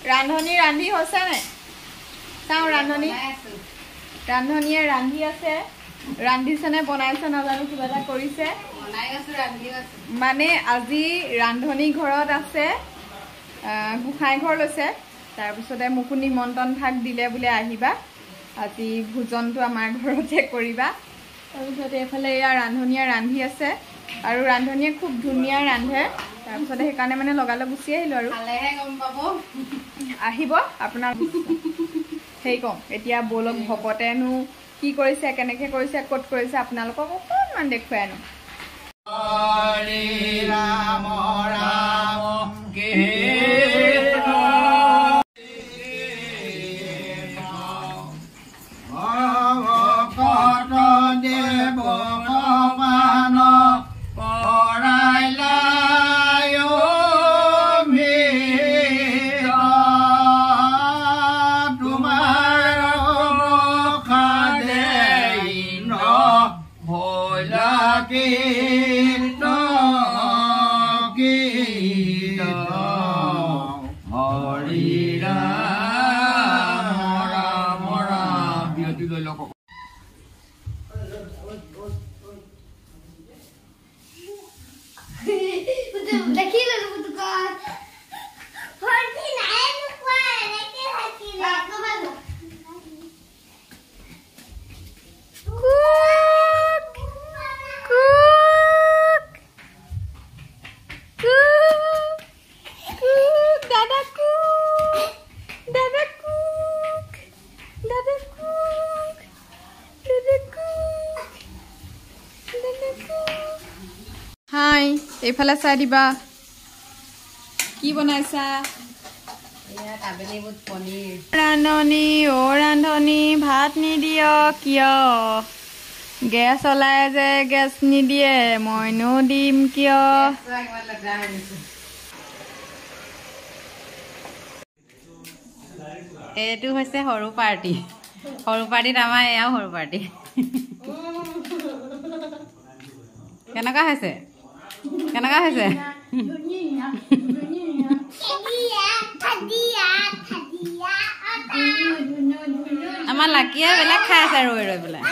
ৰান্ধনী ৰান্ধি হৈছে নাই চাও ৰান্ধনীয়ে ৰান্ধি আছে ৰান্ধিছে নে বনাইছে নাজানো কিবা এটা কৰিছে মানে আজি ৰান্ধনী ঘৰত আছে গোসাই ঘৰ লৈছে তাৰ পিছতে মোক নিমন্ত্ৰণ ভাগ দিলে বুলে আহিবা আজি ভোজনটো আমাৰ ঘৰতে কৰিবা তাৰপিছতে এফালে এয়া ৰান্ধনীয়ে ৰান্ধি আছে আৰু ৰান্ধনীয়ে খুব ধুনীয়া ৰান্ধে তাৰপিছতে সেইকাৰণে মানে লগালে গুচি আহিলো আৰু খালেহে গম পাব আহিব আপোনাৰ সেই কম এতিয়া বলক ভকতেনো কি কৰিছে কেনেকৈ কৰিছে ক'ত কৰিছে আপোনালোকক অকণমান দেখুৱাই আনো হৰি ৰাম ৰাম হাই এইফালে চাই দিবা কি বনাইছা ৰান্ধনী অ ৰান্ধনী ভাত নিদিয় কিয় গেছ ওলাই যে গেছ নিদিয়ে মইনো দিম কিয় এইটো হৈছে সৰু পাৰ্টিত আমাৰ এয়াও সৰু পাৰ্টি কেনেকুৱা হৈছে আমাৰ লাকিয়ে বেলেগ খাই আছে ৰৈ পেলাই